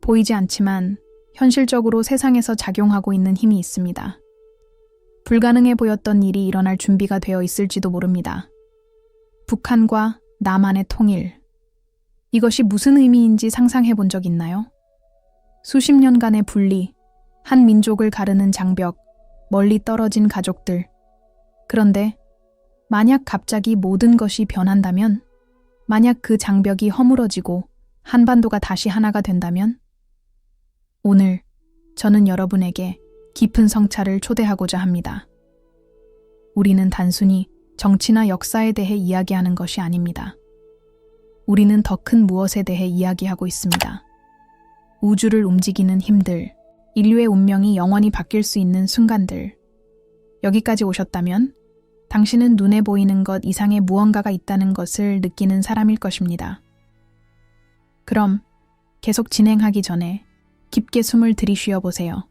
보이지 않지만 현실적으로 세상에서 작용하고 있는 힘이 있습니다. 불가능해 보였던 일이 일어날 준비가 되어 있을지도 모릅니다. 북한과 남한의 통일. 이것이 무슨 의미인지 상상해 본 적 있나요? 수십 년간의 분리, 한 민족을 가르는 장벽, 멀리 떨어진 가족들. 그런데 만약 갑자기 모든 것이 변한다면, 만약 그 장벽이 허물어지고 한반도가 다시 하나가 된다면, 오늘 저는 여러분에게 깊은 성찰을 초대하고자 합니다. 우리는 단순히 정치나 역사에 대해 이야기하는 것이 아닙니다. 우리는 더 큰 무엇에 대해 이야기하고 있습니다. 우주를 움직이는 힘들, 인류의 운명이 영원히 바뀔 수 있는 순간들. 여기까지 오셨다면 당신은 눈에 보이는 것 이상의 무언가가 있다는 것을 느끼는 사람일 것입니다. 그럼 계속 진행하기 전에 깊게 숨을 들이쉬어 보세요.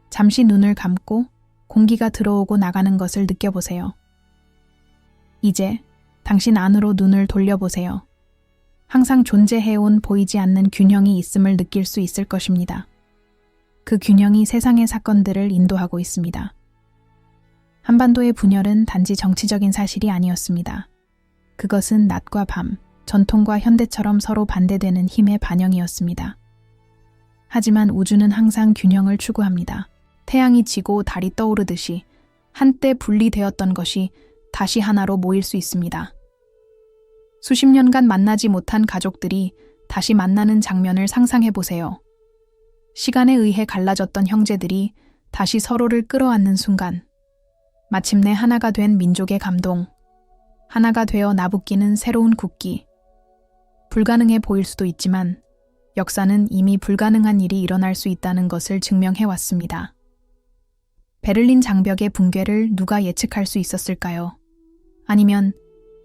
잠시 눈을 감고 공기가 들어오고 나가는 것을 느껴보세요. 이제 당신 안으로 눈을 돌려보세요. 항상 존재해온 보이지 않는 균형이 있음을 느낄 수 있을 것입니다. 그 균형이 세상의 사건들을 인도하고 있습니다. 한반도의 분열은 단지 정치적인 사실이 아니었습니다. 그것은 낮과 밤, 전통과 현대처럼 서로 반대되는 힘의 반영이었습니다. 하지만 우주는 항상 균형을 추구합니다. 태양이 지고 달이 떠오르듯이 한때 분리되었던 것이 다시 하나로 모일 수 있습니다. 수십 년간 만나지 못한 가족들이 다시 만나는 장면을 상상해 보세요. 시간에 의해 갈라졌던 형제들이 다시 서로를 끌어안는 순간, 마침내 하나가 된 민족의 감동, 하나가 되어 나부끼는 새로운 국기. 불가능해 보일 수도 있지만 역사는 이미 불가능한 일이 일어날 수 있다는 것을 증명해왔습니다. 베를린 장벽의 붕괴를 누가 예측할 수 있었을까요? 아니면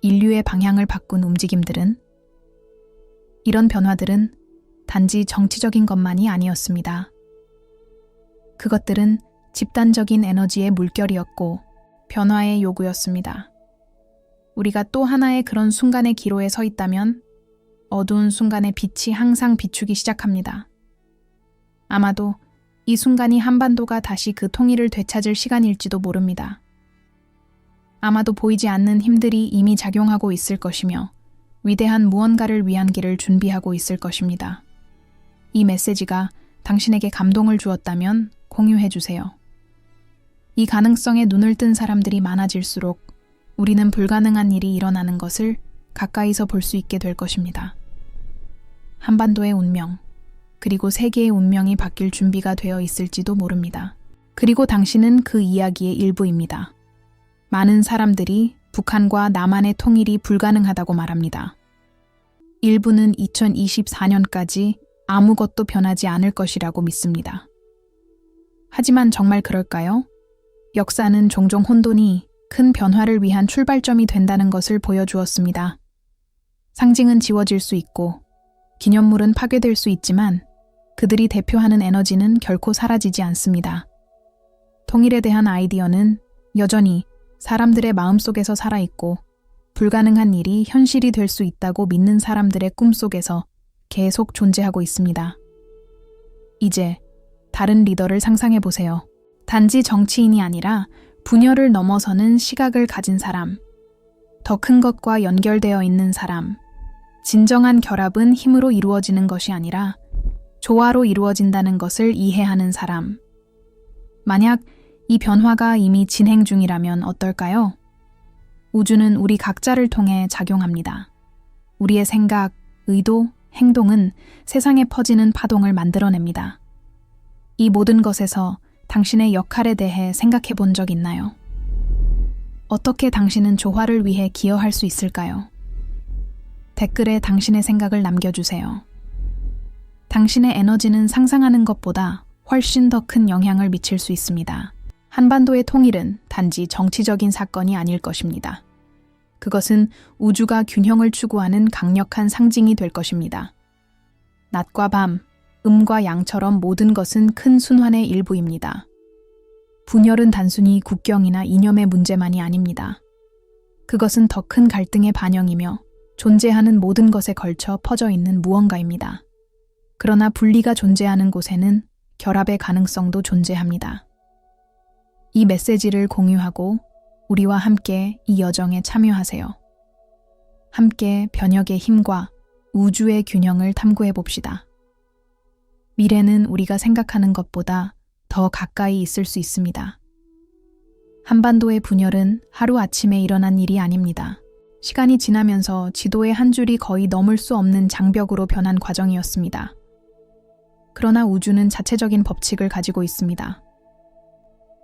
인류의 방향을 바꾼 움직임들은? 이런 변화들은 단지 정치적인 것만이 아니었습니다. 그것들은 집단적인 에너지의 물결이었고 변화의 요구였습니다. 우리가 또 하나의 그런 순간의 기로에 서 있다면 어두운 순간의 빛이 항상 비추기 시작합니다. 아마도 이 순간이 한반도가 다시 그 통일을 되찾을 시간일지도 모릅니다. 아마도 보이지 않는 힘들이 이미 작용하고 있을 것이며 위대한 무언가를 위한 길을 준비하고 있을 것입니다. 이 메시지가 당신에게 감동을 주었다면 공유해 주세요. 이 가능성에 눈을 뜬 사람들이 많아질수록 우리는 불가능한 일이 일어나는 것을 가까이서 볼 수 있게 될 것입니다. 한반도의 운명, 그리고 세계의 운명이 바뀔 준비가 되어 있을지도 모릅니다. 그리고 당신은 그 이야기의 일부입니다. 많은 사람들이 북한과 남한의 통일이 불가능하다고 말합니다. 일부는 2024년까지 아무것도 변하지 않을 것이라고 믿습니다. 하지만 정말 그럴까요? 역사는 종종 혼돈이 큰 변화를 위한 출발점이 된다는 것을 보여주었습니다. 상징은 지워질 수 있고 기념물은 파괴될 수 있지만 그들이 대표하는 에너지는 결코 사라지지 않습니다. 통일에 대한 아이디어는 여전히 사람들의 마음속에서 살아있고 불가능한 일이 현실이 될 수 있다고 믿는 사람들의 꿈속에서 계속 존재하고 있습니다. 이제 다른 리더를 상상해 보세요. 단지 정치인이 아니라 분열을 넘어서는 시각을 가진 사람, 더 큰 것과 연결되어 있는 사람. 진정한 결합은 힘으로 이루어지는 것이 아니라 조화로 이루어진다는 것을 이해하는 사람. 만약 이 변화가 이미 진행 중이라면 어떨까요? 우주는 우리 각자를 통해 작용합니다. 우리의 생각, 의도, 행동은 세상에 퍼지는 파동을 만들어냅니다. 이 모든 것에서 당신의 역할에 대해 생각해 본 적 있나요? 어떻게 당신은 조화를 위해 기여할 수 있을까요? 댓글에 당신의 생각을 남겨주세요. 당신의 에너지는 상상하는 것보다 훨씬 더 큰 영향을 미칠 수 있습니다. 한반도의 통일은 단지 정치적인 사건이 아닐 것입니다. 그것은 우주가 균형을 추구하는 강력한 상징이 될 것입니다. 낮과 밤, 음과 양처럼 모든 것은 큰 순환의 일부입니다. 분열은 단순히 국경이나 이념의 문제만이 아닙니다. 그것은 더 큰 갈등의 반영이며 존재하는 모든 것에 걸쳐 퍼져 있는 무언가입니다. 그러나 분리가 존재하는 곳에는 결합의 가능성도 존재합니다. 이 메시지를 공유하고 우리와 함께 이 여정에 참여하세요. 함께 변혁의 힘과 우주의 균형을 탐구해 봅시다. 미래는 우리가 생각하는 것보다 더 가까이 있을 수 있습니다. 한반도의 분열은 하루아침에 일어난 일이 아닙니다. 시간이 지나면서 지도의 한 줄이 거의 넘을 수 없는 장벽으로 변한 과정이었습니다. 그러나 우주는 자체적인 법칙을 가지고 있습니다.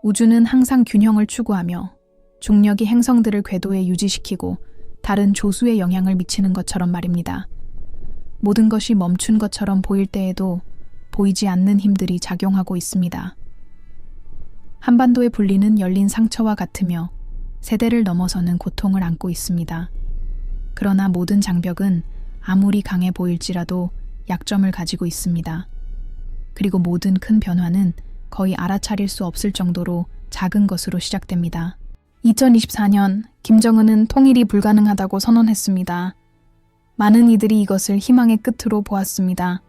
우주는 항상 균형을 추구하며 중력이 행성들을 궤도에 유지시키고 다른 조수에 영향을 미치는 것처럼 말입니다. 모든 것이 멈춘 것처럼 보일 때에도 보이지 않는 힘들이 작용하고 있습니다. 한반도의 분리는 열린 상처와 같으며 세대를 넘어서는 고통을 안고 있습니다. 그러나 모든 장벽은 아무리 강해 보일지라도 약점을 가지고 있습니다. 그리고 모든 큰 변화는 거의 알아차릴 수 없을 정도로 작은 것으로 시작됩니다. 2024년 김정은은 통일이 불가능하다고 선언했습니다. 많은 이들이 이것을 희망의 끝으로 보았습니다.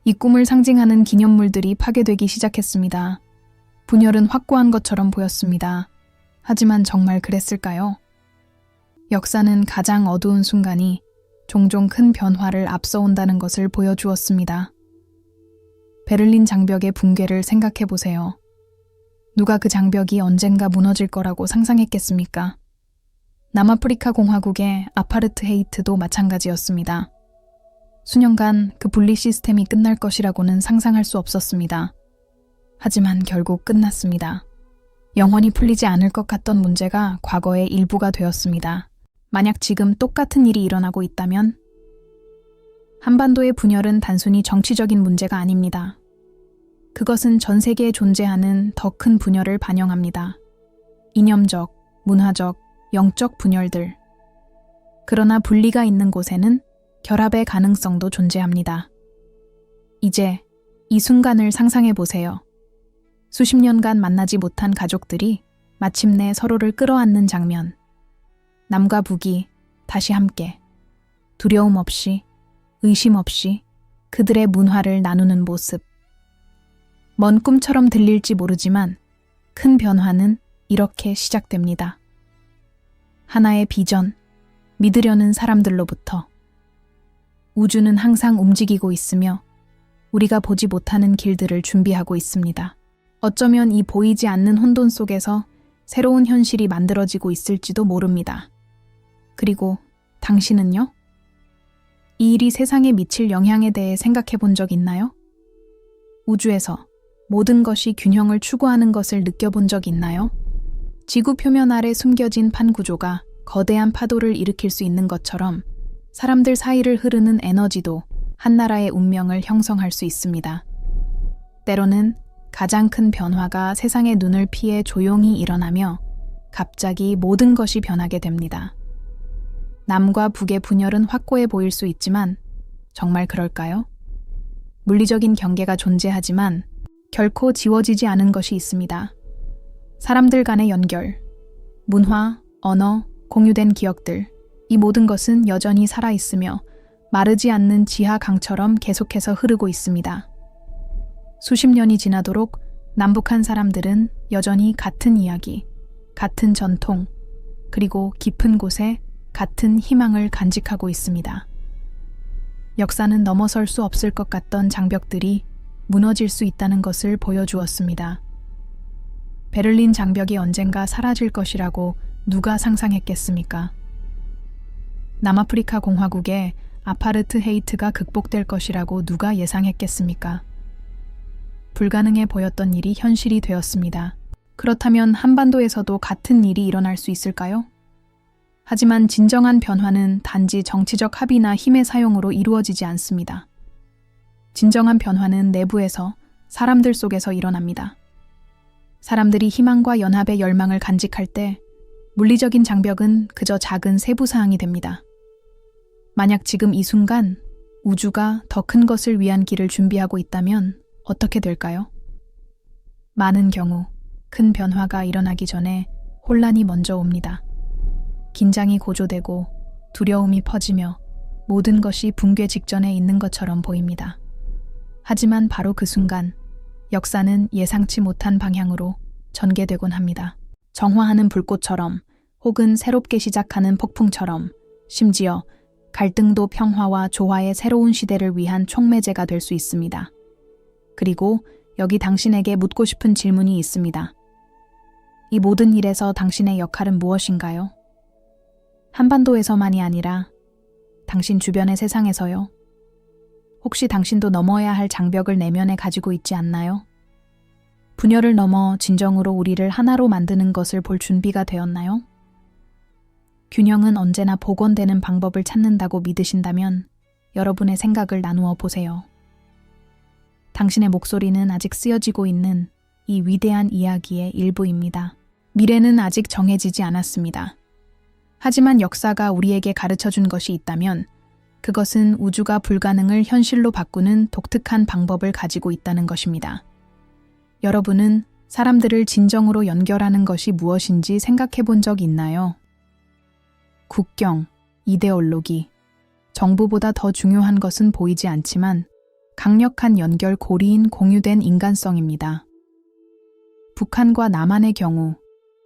이 꿈을 상징하는 기념물들이 파괴되기 시작했습니다. 분열은 확고한 것처럼 보였습니다. 하지만 정말 그랬을까요? 역사는 가장 어두운 순간이 종종 큰 변화를 앞서온다는 것을 보여주었습니다. 베를린 장벽의 붕괴를 생각해 보세요. 누가 그 장벽이 언젠가 무너질 거라고 상상했겠습니까? 남아프리카 공화국의 아파르트헤이트도 마찬가지였습니다. 수년간 그 분리 시스템이 끝날 것이라고는 상상할 수 없었습니다. 하지만 결국 끝났습니다. 영원히 풀리지 않을 것 같던 문제가 과거의 일부가 되었습니다. 만약 지금 똑같은 일이 일어나고 있다면 한반도의 분열은 단순히 정치적인 문제가 아닙니다. 그것은 전 세계에 존재하는 더 큰 분열을 반영합니다. 이념적, 문화적, 영적 분열들. 그러나 분리가 있는 곳에는 결합의 가능성도 존재합니다. 이제 이 순간을 상상해 보세요. 수십 년간 만나지 못한 가족들이 마침내 서로를 끌어안는 장면. 남과 북이 다시 함께 두려움 없이, 의심 없이 그들의 문화를 나누는 모습. 먼 꿈처럼 들릴지 모르지만 큰 변화는 이렇게 시작됩니다. 하나의 비전, 믿으려는 사람들로부터. 우주는 항상 움직이고 있으며 우리가 보지 못하는 길들을 준비하고 있습니다. 어쩌면 이 보이지 않는 혼돈 속에서 새로운 현실이 만들어지고 있을지도 모릅니다. 그리고 당신은요? 이 일이 세상에 미칠 영향에 대해 생각해 본 적 있나요? 우주에서 모든 것이 균형을 추구하는 것을 느껴본 적 있나요? 지구 표면 아래 숨겨진 판 구조가 거대한 파도를 일으킬 수 있는 것처럼 사람들 사이를 흐르는 에너지도 한 나라의 운명을 형성할 수 있습니다. 때로는 가장 큰 변화가 세상의 눈을 피해 조용히 일어나며 갑자기 모든 것이 변하게 됩니다. 남과 북의 분열은 확고해 보일 수 있지만 정말 그럴까요? 물리적인 경계가 존재하지만 결코 지워지지 않은 것이 있습니다. 사람들 간의 연결, 문화, 언어, 공유된 기억들, 이 모든 것은 여전히 살아있으며 마르지 않는 지하 강처럼 계속해서 흐르고 있습니다. 수십 년이 지나도록 남북한 사람들은 여전히 같은 이야기, 같은 전통, 그리고 깊은 곳에 같은 희망을 간직하고 있습니다. 역사는 넘어설 수 없을 것 같던 장벽들이 무너질 수 있다는 것을 보여주었습니다. 베를린 장벽이 언젠가 사라질 것이라고 누가 상상했겠습니까? 남아프리카 공화국의 아파르트헤이트가 극복될 것이라고 누가 예상했겠습니까? 불가능해 보였던 일이 현실이 되었습니다. 그렇다면 한반도에서도 같은 일이 일어날 수 있을까요? 하지만 진정한 변화는 단지 정치적 합의나 힘의 사용으로 이루어지지 않습니다. 진정한 변화는 내부에서, 사람들 속에서 일어납니다. 사람들이 희망과 연합의 열망을 간직할 때 물리적인 장벽은 그저 작은 세부사항이 됩니다. 만약 지금 이 순간 우주가 더 큰 것을 위한 길을 준비하고 있다면 어떻게 될까요? 많은 경우 큰 변화가 일어나기 전에 혼란이 먼저 옵니다. 긴장이 고조되고 두려움이 퍼지며 모든 것이 붕괴 직전에 있는 것처럼 보입니다. 하지만 바로 그 순간 역사는 예상치 못한 방향으로 전개되곤 합니다. 정화하는 불꽃처럼 혹은 새롭게 시작하는 폭풍처럼 심지어 갈등도 평화와 조화의 새로운 시대를 위한 촉매제가 될 수 있습니다. 그리고 여기 당신에게 묻고 싶은 질문이 있습니다. 이 모든 일에서 당신의 역할은 무엇인가요? 한반도에서만이 아니라 당신 주변의 세상에서요. 혹시 당신도 넘어야 할 장벽을 내면에 가지고 있지 않나요? 분열을 넘어 진정으로 우리를 하나로 만드는 것을 볼 준비가 되었나요? 균형은 언제나 복원되는 방법을 찾는다고 믿으신다면 여러분의 생각을 나누어 보세요. 당신의 목소리는 아직 쓰여지고 있는 이 위대한 이야기의 일부입니다. 미래는 아직 정해지지 않았습니다. 하지만 역사가 우리에게 가르쳐 준 것이 있다면 그것은 우주가 불가능을 현실로 바꾸는 독특한 방법을 가지고 있다는 것입니다. 여러분은 사람들을 진정으로 연결하는 것이 무엇인지 생각해 본 적 있나요? 국경, 이데올로기, 정부보다 더 중요한 것은 보이지 않지만 강력한 연결 고리인 공유된 인간성입니다. 북한과 남한의 경우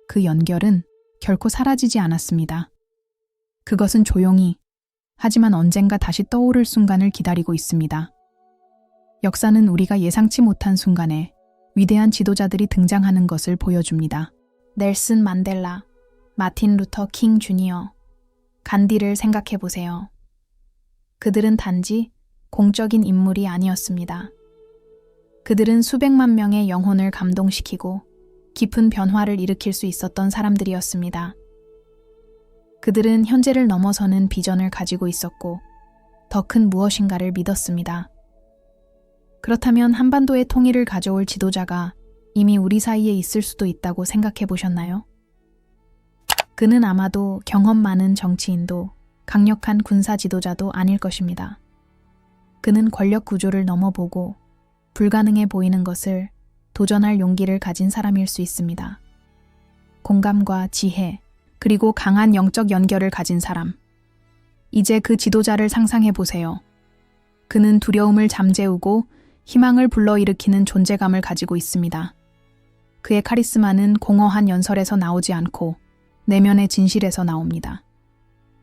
그 연결은 결코 사라지지 않았습니다. 그것은 조용히 하지만 언젠가 다시 떠오를 순간을 기다리고 있습니다. 역사는 우리가 예상치 못한 순간에 위대한 지도자들이 등장하는 것을 보여줍니다. 넬슨 만델라, 마틴 루터 킹 주니어, 간디를 생각해 보세요. 그들은 단지 공적인 인물이 아니었습니다. 그들은 수백만 명의 영혼을 감동시키고 깊은 변화를 일으킬 수 있었던 사람들이었습니다. 그들은 현재를 넘어서는 비전을 가지고 있었고 더 큰 무엇인가를 믿었습니다. 그렇다면 한반도의 통일을 가져올 지도자가 이미 우리 사이에 있을 수도 있다고 생각해 보셨나요? 그는 아마도 경험 많은 정치인도 강력한 군사 지도자도 아닐 것입니다. 그는 권력 구조를 넘어보고 불가능해 보이는 것을 도전할 용기를 가진 사람일 수 있습니다. 공감과 지혜, 그리고 강한 영적 연결을 가진 사람. 이제 그 지도자를 상상해 보세요. 그는 두려움을 잠재우고 희망을 불러일으키는 존재감을 가지고 있습니다. 그의 카리스마는 공허한 연설에서 나오지 않고 내면의 진실에서 나옵니다.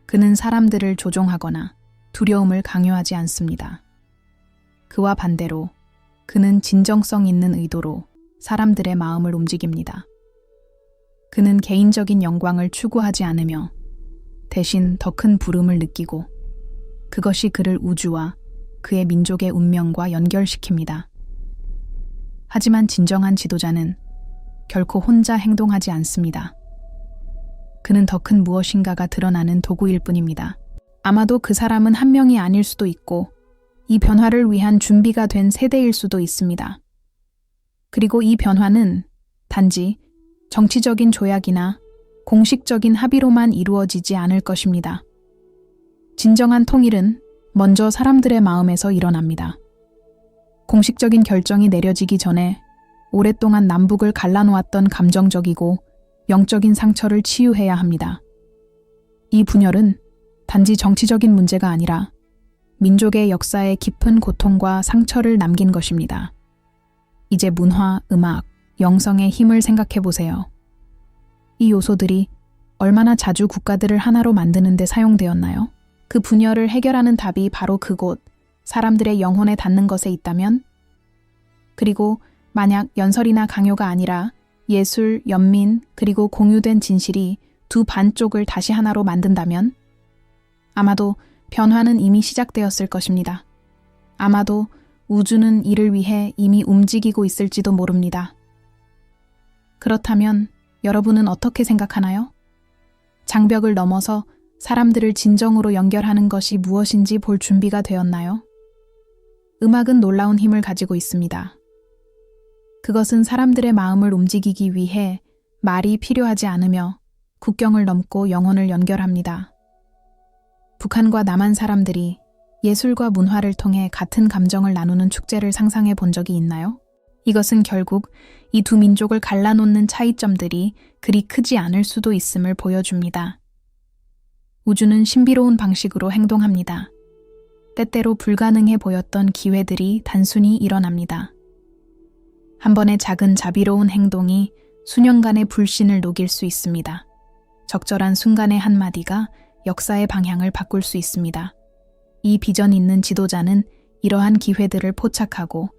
그는 사람들을 조종하거나 두려움을 강요하지 않습니다. 그와 반대로 그는 진정성 있는 의도로 사람들의 마음을 움직입니다. 그는 개인적인 영광을 추구하지 않으며 대신 더 큰 부름을 느끼고 그것이 그를 우주와 그의 민족의 운명과 연결시킵니다. 하지만 진정한 지도자는 결코 혼자 행동하지 않습니다. 그는 더 큰 무엇인가가 드러나는 도구일 뿐입니다. 아마도 그 사람은 한 명이 아닐 수도 있고 이 변화를 위한 준비가 된 세대일 수도 있습니다. 그리고 이 변화는 단지 정치적인 조약이나 공식적인 합의로만 이루어지지 않을 것입니다. 진정한 통일은 먼저 사람들의 마음에서 일어납니다. 공식적인 결정이 내려지기 전에 오랫동안 남북을 갈라놓았던 감정적이고 영적인 상처를 치유해야 합니다. 이 분열은 단지 정치적인 문제가 아니라 민족의 역사에 깊은 고통과 상처를 남긴 것입니다. 이제 문화, 음악, 영성의 힘을 생각해 보세요. 이 요소들이 얼마나 자주 국가들을 하나로 만드는 데 사용되었나요? 그 분열을 해결하는 답이 바로 그곳, 사람들의 영혼에 닿는 것에 있다면? 그리고 만약 연설이나 강요가 아니라 예술, 연민, 그리고 공유된 진실이 두 반쪽을 다시 하나로 만든다면? 아마도 변화는 이미 시작되었을 것입니다. 아마도 우주는 이를 위해 이미 움직이고 있을지도 모릅니다. 그렇다면 여러분은 어떻게 생각하나요? 장벽을 넘어서 사람들을 진정으로 연결하는 것이 무엇인지 볼 준비가 되었나요? 음악은 놀라운 힘을 가지고 있습니다. 그것은 사람들의 마음을 움직이기 위해 말이 필요하지 않으며 국경을 넘고 영혼을 연결합니다. 북한과 남한 사람들이 예술과 문화를 통해 같은 감정을 나누는 축제를 상상해 본 적이 있나요? 이것은 결국 이 두 민족을 갈라놓는 차이점들이 그리 크지 않을 수도 있음을 보여줍니다. 우주는 신비로운 방식으로 행동합니다. 때때로 불가능해 보였던 기회들이 단순히 일어납니다. 한 번의 작은 자비로운 행동이 수년간의 불신을 녹일 수 있습니다. 적절한 순간의 한마디가 역사의 방향을 바꿀 수 있습니다. 이 비전 있는 지도자는 이러한 기회들을 포착하고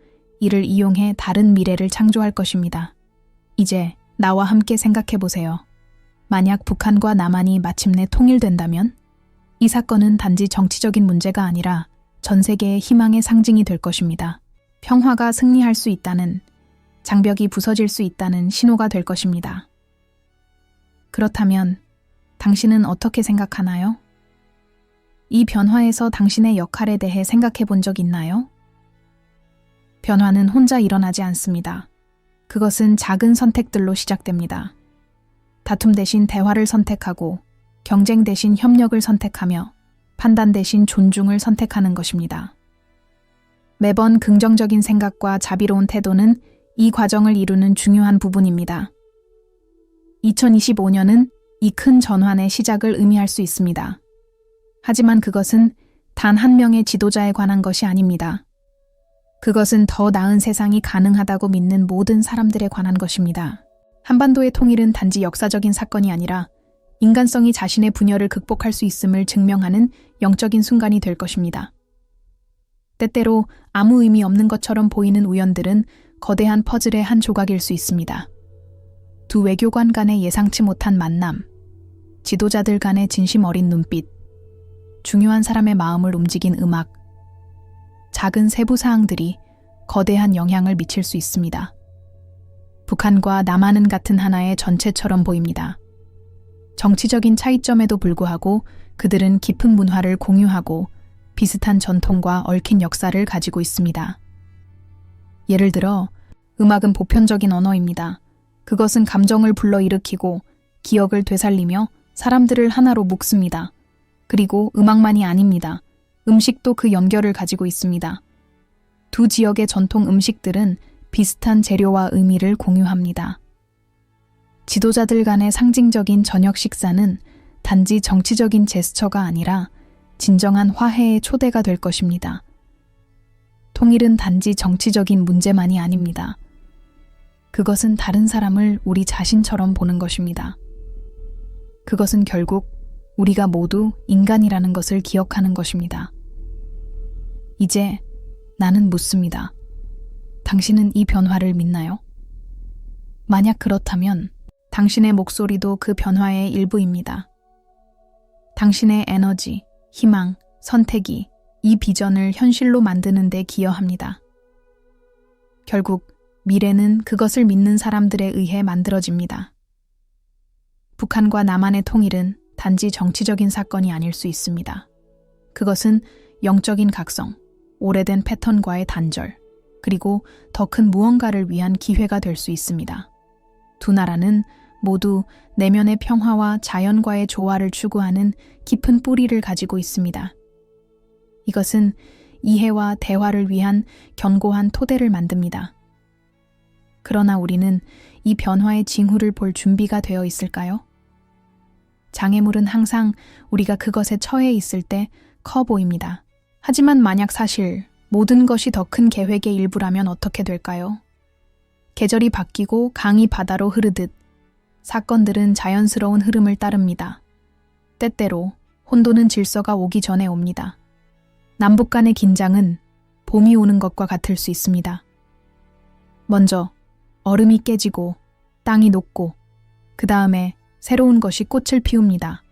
이를 이용해 다른 미래를 창조할 것입니다. 이제 나와 함께 생각해 보세요. 만약 북한과 남한이 마침내 통일된다면 이 사건은 단지 정치적인 문제가 아니라 전 세계의 희망의 상징이 될 것입니다. 평화가 승리할 수 있다는, 장벽이 부서질 수 있다는 신호가 될 것입니다. 그렇다면 당신은 어떻게 생각하나요? 이 변화에서 당신의 역할에 대해 생각해 본 적 있나요? 변화는 혼자 일어나지 않습니다. 그것은 작은 선택들로 시작됩니다. 다툼 대신 대화를 선택하고, 경쟁 대신 협력을 선택하며, 판단 대신 존중을 선택하는 것입니다. 매번 긍정적인 생각과 자비로운 태도는 이 과정을 이루는 중요한 부분입니다. 2025년은 이 큰 전환의 시작을 의미할 수 있습니다. 하지만 그것은 단 한 명의 지도자에 관한 것이 아닙니다. 그것은 더 나은 세상이 가능하다고 믿는 모든 사람들에 관한 것입니다. 한반도의 통일은 단지 역사적인 사건이 아니라 인간성이 자신의 분열을 극복할 수 있음을 증명하는 영적인 순간이 될 것입니다. 때때로 아무 의미 없는 것처럼 보이는 우연들은 거대한 퍼즐의 한 조각일 수 있습니다. 두 외교관 간의 예상치 못한 만남, 지도자들 간의 진심 어린 눈빛, 중요한 사람의 마음을 움직인 음악, 작은 세부 사항들이 거대한 영향을 미칠 수 있습니다. 북한과 남한은 같은 하나의 전체처럼 보입니다. 정치적인 차이점에도 불구하고 그들은 깊은 문화를 공유하고 비슷한 전통과 얽힌 역사를 가지고 있습니다. 예를 들어, 음악은 보편적인 언어입니다. 그것은 감정을 불러일으키고 기억을 되살리며 사람들을 하나로 묶습니다. 그리고 음악만이 아닙니다. 음식도 그 연결을 가지고 있습니다. 두 지역의 전통 음식들은 비슷한 재료와 의미를 공유합니다. 지도자들 간의 상징적인 저녁 식사는 단지 정치적인 제스처가 아니라 진정한 화해의 초대가 될 것입니다. 통일은 단지 정치적인 문제만이 아닙니다. 그것은 다른 사람을 우리 자신처럼 보는 것입니다. 그것은 결국 우리가 모두 인간이라는 것을 기억하는 것입니다. 이제 나는 묻습니다. 당신은 이 변화를 믿나요? 만약 그렇다면 당신의 목소리도 그 변화의 일부입니다. 당신의 에너지, 희망, 선택이 이 비전을 현실로 만드는 데 기여합니다. 결국 미래는 그것을 믿는 사람들에 의해 만들어집니다. 북한과 남한의 통일은 단지 정치적인 사건이 아닐 수 있습니다. 그것은 영적인 각성, 오래된 패턴과의 단절, 그리고 더 큰 무언가를 위한 기회가 될 수 있습니다. 두 나라는 모두 내면의 평화와 자연과의 조화를 추구하는 깊은 뿌리를 가지고 있습니다. 이것은 이해와 대화를 위한 견고한 토대를 만듭니다. 그러나 우리는 이 변화의 징후를 볼 준비가 되어 있을까요? 장애물은 항상 우리가 그것에 처해 있을 때 커 보입니다. 하지만 만약 사실 모든 것이 더 큰 계획의 일부라면 어떻게 될까요? 계절이 바뀌고 강이 바다로 흐르듯 사건들은 자연스러운 흐름을 따릅니다. 때때로 혼돈은 질서가 오기 전에 옵니다. 남북 간의 긴장은 봄이 오는 것과 같을 수 있습니다. 먼저 얼음이 깨지고 땅이 녹고 그 다음에 새로운 것이 꽃을 피웁니다.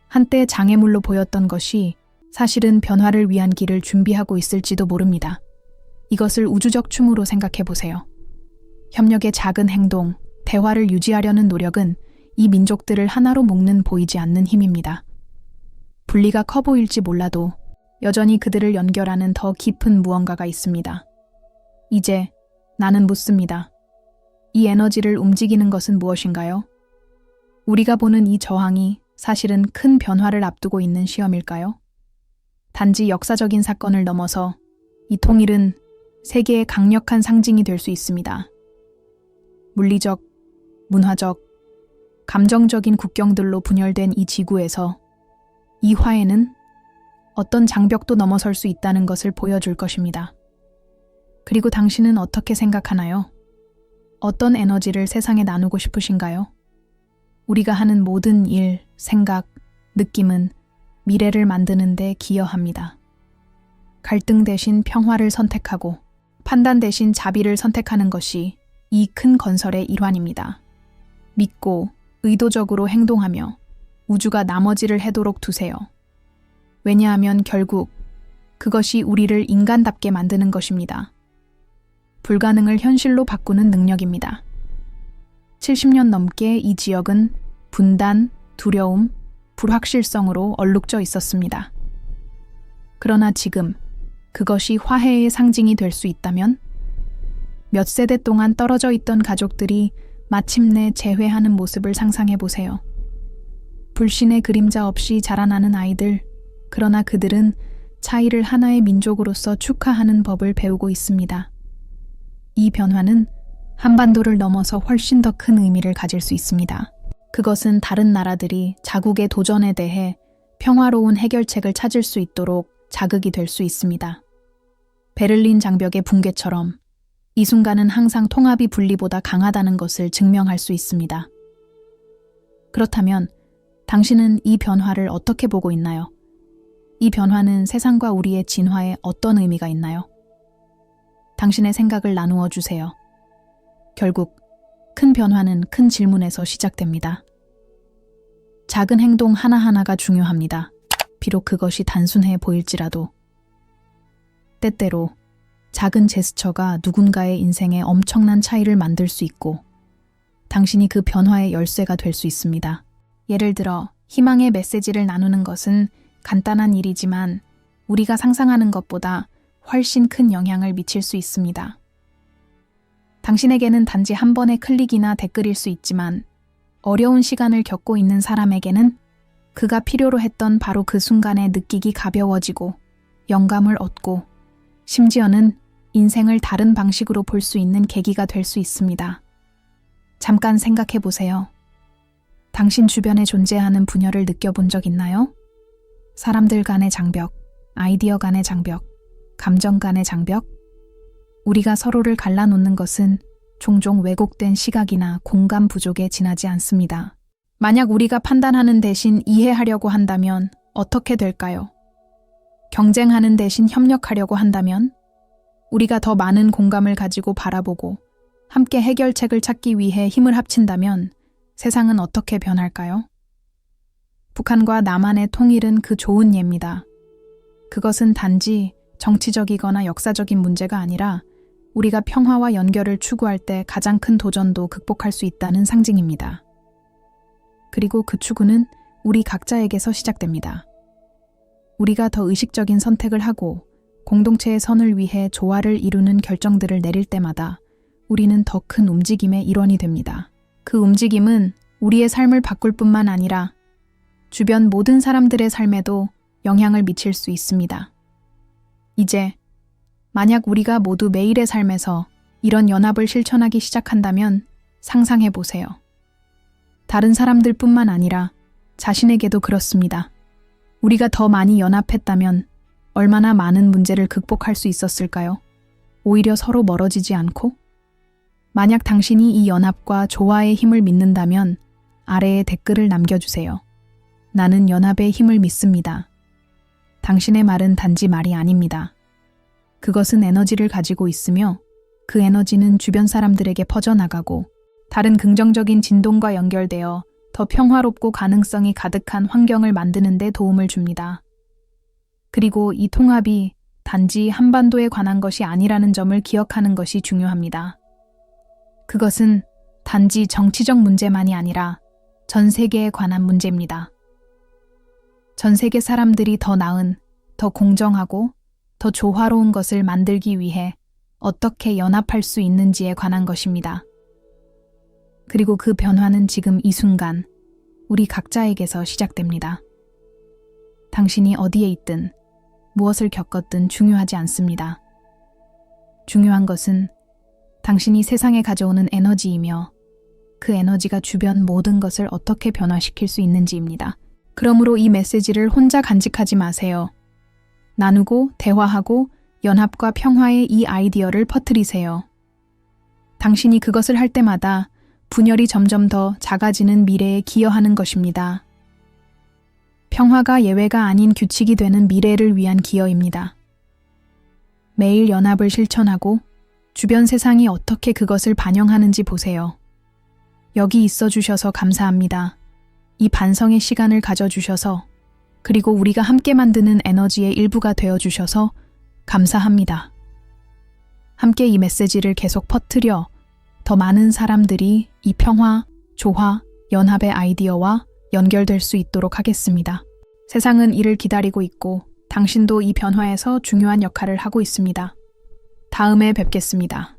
한때 장애물로 보였던 것이 사실은 변화를 위한 길을 준비하고 있을지도 모릅니다. 이것을 우주적 춤으로 생각해 보세요. 협력의 작은 행동, 대화를 유지하려는 노력은 이 민족들을 하나로 묶는 보이지 않는 힘입니다. 분리가 커 보일지 몰라도 여전히 그들을 연결하는 더 깊은 무언가가 있습니다. 이제 나는 묻습니다. 이 에너지를 움직이는 것은 무엇인가요? 우리가 보는 이 저항이 사실은 큰 변화를 앞두고 있는 시험일까요? 단지 역사적인 사건을 넘어서 이 통일은 세계의 강력한 상징이 될 수 있습니다. 물리적, 문화적, 감정적인 국경들로 분열된 이 지구에서 이 화해는 어떤 장벽도 넘어설 수 있다는 것을 보여줄 것입니다. 그리고 당신은 어떻게 생각하나요? 어떤 에너지를 세상에 나누고 싶으신가요? 우리가 하는 모든 일, 생각, 느낌은 미래를 만드는 데 기여합니다. 갈등 대신 평화를 선택하고 판단 대신 자비를 선택하는 것이 이 큰 건설의 일환입니다. 믿고 의도적으로 행동하며 우주가 나머지를 해도록 두세요. 왜냐하면 결국 그것이 우리를 인간답게 만드는 것입니다. 불가능을 현실로 바꾸는 능력입니다. 70년 넘게 이 지역은 분단, 두려움, 불확실성으로 얼룩져 있었습니다. 그러나 지금 그것이 화해의 상징이 될 수 있다면 몇 세대 동안 떨어져 있던 가족들이 마침내 재회하는 모습을 상상해 보세요. 불신의 그림자 없이 자라나는 아이들, 그러나 그들은 차이를 하나의 민족으로서 축하하는 법을 배우고 있습니다. 이 변화는 한반도를 넘어서 훨씬 더 큰 의미를 가질 수 있습니다. 그것은 다른 나라들이 자국의 도전에 대해 평화로운 해결책을 찾을 수 있도록 자극이 될 수 있습니다. 베를린 장벽의 붕괴처럼 이 순간은 항상 통합이 분리보다 강하다는 것을 증명할 수 있습니다. 그렇다면 당신은 이 변화를 어떻게 보고 있나요? 이 변화는 세상과 우리의 진화에 어떤 의미가 있나요? 당신의 생각을 나누어 주세요. 결국 큰 변화는 큰 질문에서 시작됩니다. 작은 행동 하나하나가 중요합니다. 비록 그것이 단순해 보일지라도. 때때로 작은 제스처가 누군가의 인생에 엄청난 차이를 만들 수 있고 당신이 그 변화의 열쇠가 될 수 있습니다. 예를 들어 희망의 메시지를 나누는 것은 간단한 일이지만 우리가 상상하는 것보다 훨씬 큰 영향을 미칠 수 있습니다. 당신에게는 단지 한 번의 클릭이나 댓글일 수 있지만 어려운 시간을 겪고 있는 사람에게는 그가 필요로 했던 바로 그 순간에 느끼기 가벼워지고 영감을 얻고 심지어는 인생을 다른 방식으로 볼 수 있는 계기가 될 수 있습니다. 잠깐 생각해 보세요. 당신 주변에 존재하는 분열을 느껴본 적 있나요? 사람들 간의 장벽, 아이디어 간의 장벽, 감정 간의 장벽? 우리가 서로를 갈라놓는 것은 종종 왜곡된 시각이나 공감 부족에 지나지 않습니다. 만약 우리가 판단하는 대신 이해하려고 한다면 어떻게 될까요? 경쟁하는 대신 협력하려고 한다면? 우리가 더 많은 공감을 가지고 바라보고 함께 해결책을 찾기 위해 힘을 합친다면 세상은 어떻게 변할까요? 북한과 남한의 통일은 그 좋은 예입니다. 그것은 단지 정치적이거나 역사적인 문제가 아니라 우리가 평화와 연결을 추구할 때 가장 큰 도전도 극복할 수 있다는 상징입니다. 그리고 그 추구는 우리 각자에게서 시작됩니다. 우리가 더 의식적인 선택을 하고 공동체의 선을 위해 조화를 이루는 결정들을 내릴 때마다 우리는 더 큰 움직임의 일원이 됩니다. 그 움직임은 우리의 삶을 바꿀 뿐만 아니라 주변 모든 사람들의 삶에도 영향을 미칠 수 있습니다. 이제 만약 우리가 모두 매일의 삶에서 이런 연합을 실천하기 시작한다면 상상해 보세요. 다른 사람들뿐만 아니라 자신에게도 그렇습니다. 우리가 더 많이 연합했다면 얼마나 많은 문제를 극복할 수 있었을까요? 오히려 서로 멀어지지 않고? 만약 당신이 이 연합과 조화의 힘을 믿는다면 아래에 댓글을 남겨주세요. 나는 연합의 힘을 믿습니다. 당신의 말은 단지 말이 아닙니다. 그것은 에너지를 가지고 있으며 그 에너지는 주변 사람들에게 퍼져나가고 다른 긍정적인 진동과 연결되어 더 평화롭고 가능성이 가득한 환경을 만드는 데 도움을 줍니다. 그리고 이 통합이 단지 한반도에 관한 것이 아니라는 점을 기억하는 것이 중요합니다. 그것은 단지 정치적 문제만이 아니라 전 세계에 관한 문제입니다. 전 세계 사람들이 더 나은, 더 공정하고 더 조화로운 것을 만들기 위해 어떻게 연합할 수 있는지에 관한 것입니다. 그리고 그 변화는 지금 이 순간 우리 각자에게서 시작됩니다. 당신이 어디에 있든 무엇을 겪었든 중요하지 않습니다. 중요한 것은 당신이 세상에 가져오는 에너지이며 그 에너지가 주변 모든 것을 어떻게 변화시킬 수 있는지입니다. 그러므로 이 메시지를 혼자 간직하지 마세요. 나누고 대화하고 연합과 평화의 이 아이디어를 퍼뜨리세요. 당신이 그것을 할 때마다 분열이 점점 더 작아지는 미래에 기여하는 것입니다. 평화가 예외가 아닌 규칙이 되는 미래를 위한 기여입니다. 매일 연합을 실천하고 주변 세상이 어떻게 그것을 반영하는지 보세요. 여기 있어 주셔서 감사합니다. 이 반성의 시간을 가져주셔서 그리고 우리가 함께 만드는 에너지의 일부가 되어주셔서 감사합니다. 함께 이 메시지를 계속 퍼뜨려 더 많은 사람들이 이 평화, 조화, 연합의 아이디어와 연결될 수 있도록 하겠습니다. 세상은 이를 기다리고 있고 당신도 이 변화에서 중요한 역할을 하고 있습니다. 다음에 뵙겠습니다.